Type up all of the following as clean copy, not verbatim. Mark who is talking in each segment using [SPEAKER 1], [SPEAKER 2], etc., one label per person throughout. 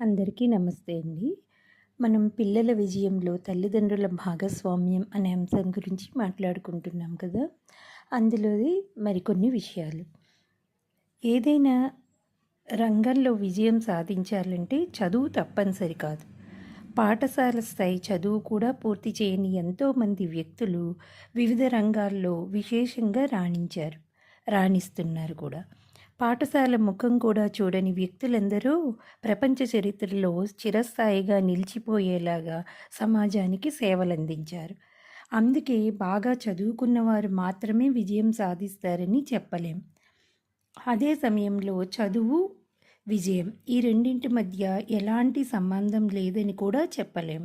[SPEAKER 1] అందరికీ నమస్తే అండి. మనం పిల్లల విజయంలో తల్లిదండ్రుల భాగస్వామ్యం అనే అంశం గురించి మాట్లాడుకుంటున్నాం కదా. అందులోది మరికొన్ని విషయాలు. ఏదైనా రంగంలో విజయం సాధించాలంటే చదువు తప్పనిసరి కాదు. పాఠశాల స్థాయి చదువు కూడా పూర్తి చేయని ఎంతోమంది వ్యక్తులు వివిధ రంగాల్లో విశేషంగా రాణిస్తున్నారు కూడా. పాఠశాల ముఖం కూడా చూడని వ్యక్తులందరూ ప్రపంచ చరిత్రలో చిరస్థాయిగా నిలిచిపోయేలాగా సమాజానికి సేవలందించారు. అందుకే బాగా చదువుకున్నవారు మాత్రమే విజయం సాధిస్తారని చెప్పలేం. అదే సమయంలో చదువు, విజయం ఈ రెండింటి మధ్య ఎలాంటి సంబంధం లేదని కూడా చెప్పలేం.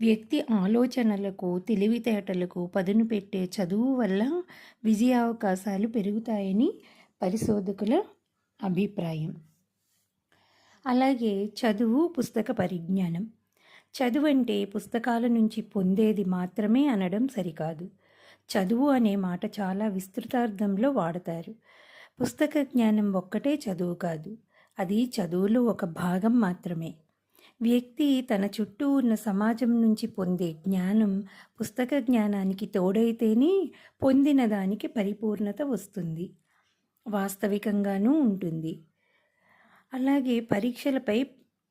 [SPEAKER 1] వ్యక్తి ఆలోచనలకు, తెలివితేటలకు పదును పెట్టే చదువు వల్ల విజయావకాశాలు పెరుగుతాయని పరిశోధకుల అభిప్రాయం. అలాగే చదువు, పుస్తక పరిజ్ఞానం. చదువు అంటే పుస్తకాల నుంచి పొందేది మాత్రమే అనడం సరికాదు. చదువు అనే మాట చాలా విస్తృతార్థంలో వాడతారు. పుస్తక జ్ఞానం ఒక్కటే చదువు కాదు, అది చదువులో ఒక భాగం మాత్రమే. వ్యక్తి తన చుట్టూ ఉన్న సమాజం నుంచి పొందే జ్ఞానం పుస్తక జ్ఞానానికి తోడైతేనే పొందిన దానికి పరిపూర్ణత వస్తుంది, వాస్తవికంగానూ ఉంటుంది. అలాగే పరీక్షలపై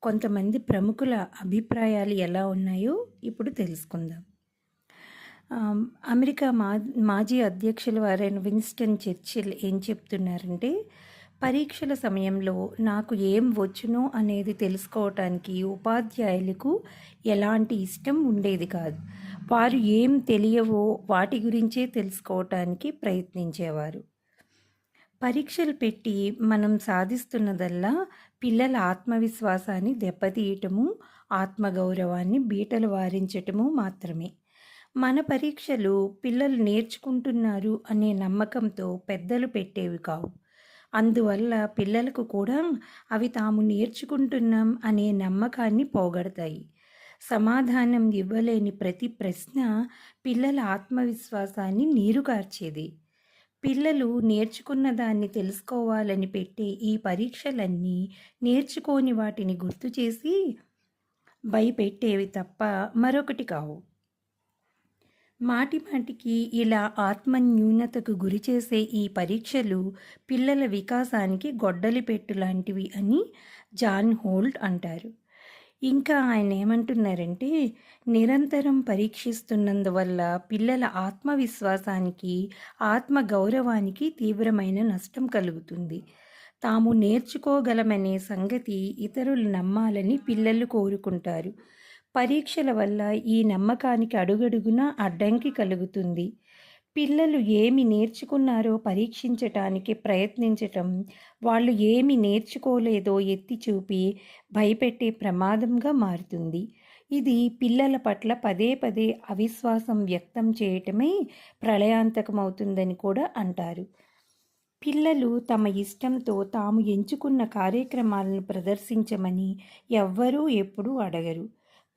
[SPEAKER 1] కొంతమంది ప్రముఖుల అభిప్రాయాలు ఎలా ఉన్నాయో ఇప్పుడు తెలుసుకుందాం. అమెరికా మాజీ అధ్యక్షుల వారైన విన్స్టన్ చర్చిల్ ఏం చెప్తున్నారంటే, పరీక్షల సమయంలో నాకు ఏం వచ్చునో అనేది తెలుసుకోవటానికి ఉపాధ్యాయులకు ఎలాంటి ఇష్టం ఉండేది కాదు. వారు ఏం తెలియవో వాటి గురించే తెలుసుకోవటానికి ప్రయత్నించేవారు. పరీక్షలు పెట్టి మనం సాధిస్తున్నదల్లా పిల్లల ఆత్మవిశ్వాసాన్ని దెబ్బతీయటము, ఆత్మగౌరవాన్ని బీటలు వారించటము మాత్రమే. మన పరీక్షలు పిల్లలు నేర్చుకుంటున్నారు అనే నమ్మకంతో పెద్దలు పెట్టేవి కావు. అందువల్ల పిల్లలకు కూడా అవి తాము నేర్చుకుంటున్నాం అనే నమ్మకాన్ని పోగొడతాయి. సమాధానం ఇవ్వలేని ప్రతి ప్రశ్న పిల్లల ఆత్మవిశ్వాసాన్ని నీరుగార్చేది. పిల్లలు నేర్చుకున్న దాన్ని తెలుసుకోవాలని పెట్టే ఈ పరీక్షలన్నీ నేర్చుకోని వాటిని గుర్తు చేసి భయపెట్టేవి తప్ప మరొకటి కావు. మాటిమాటికి ఇలా ఆత్మన్యూనతకు గురిచేసే ఈ పరీక్షలు పిల్లల వికాసానికి గొడ్డలిపెట్టు లాంటివి అని జాన్ హోల్ట్ అంటారు. ఇంకా ఆయన ఏమంటున్నారంటే, నిరంతరం పరీక్షిస్తున్నందువల్ల పిల్లల ఆత్మవిశ్వాసానికి, ఆత్మగౌరవానికి తీవ్రమైన నష్టం కలుగుతుంది. తాము నేర్చుకోగలమనే సంగతి ఇతరులు నమ్మాలని పిల్లలు కోరుకుంటారు. పరీక్షల వల్ల ఈ నమ్మకానికి అడుగడుగునా అడ్డంకి కలుగుతుంది. పిల్లలు ఏమి నేర్చుకున్నారో పరీక్షించటానికి ప్రయత్నించటం, వాళ్ళు ఏమి నేర్చుకోలేదో ఎత్తి చూపి భయపెట్టే ప్రమాదంగా మారుతుంది. ఇది పిల్లల పట్ల పదే పదే అవిశ్వాసం వ్యక్తం చేయటమే ప్రళయాంతకమవుతుందని కూడా అంటారు. పిల్లలు తమ ఇష్టంతో తాము ఎంచుకున్న కార్యక్రమాలను ప్రదర్శించమని ఎవ్వరూ ఎప్పుడూ అడగరు.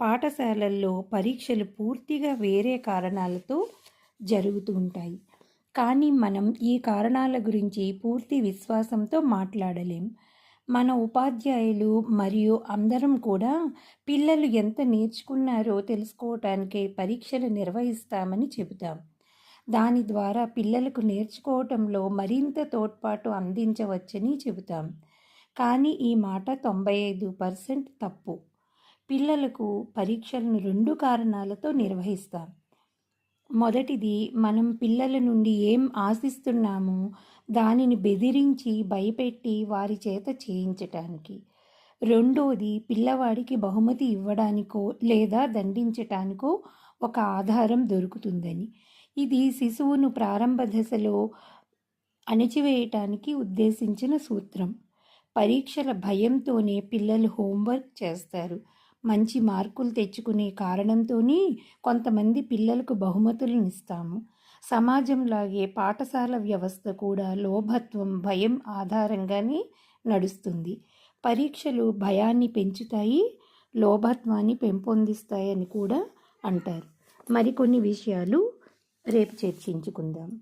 [SPEAKER 1] పాఠశాలల్లో పరీక్షలు పూర్తిగా వేరే కారణాలతో జరుగుతూ ఉంటాయి. కానీ మనం ఈ కారణాల గురించి పూర్తి విశ్వాసంతో మాట్లాడలేం. మన ఉపాధ్యాయులు మరియు అందరం కూడా పిల్లలు ఎంత నేర్చుకున్నారో తెలుసుకోవటానికే పరీక్షలు నిర్వహిస్తామని చెబుతాం. దాని ద్వారా పిల్లలకు నేర్చుకోవటంలో మరింత తోడ్పాటు అందించవచ్చని చెబుతాం. కానీ ఈ మాట 95% తప్పు. పిల్లలకు పరీక్షలను 2 కారణాలతో నిర్వహిస్తాం. మొదటిది, మనం పిల్లల నుండి ఏం ఆశిస్తున్నామో దానిని బెదిరించి భయపెట్టి వారి చేత చేయించటానికి. రెండోది, పిల్లవాడికి బహుమతి ఇవ్వడానికో లేదా దండించటానికో ఒక ఆధారం దొరుకుతుందని. ఇది శిశువును ప్రారంభ దశలో అణచివేయటానికి ఉద్దేశించిన సూత్రం. పరీక్షల భయంతోనే పిల్లలు హోంవర్క్ చేస్తారు. మంచి మార్కులు తెచ్చుకునే కారణంతోనే కొంతమంది పిల్లలకు బహుమతులను ఇస్తాము. సమాజంలాగే పాఠశాల వ్యవస్థ కూడా లోభత్వం, భయం ఆధారంగానే నడుస్తుంది. పరీక్షలు భయాన్ని పెంచుతాయి, లోభత్వాన్ని పెంపొందిస్తాయని కూడా అంటారు. మరికొన్ని విషయాలు రేపు చర్చించుకుందాం.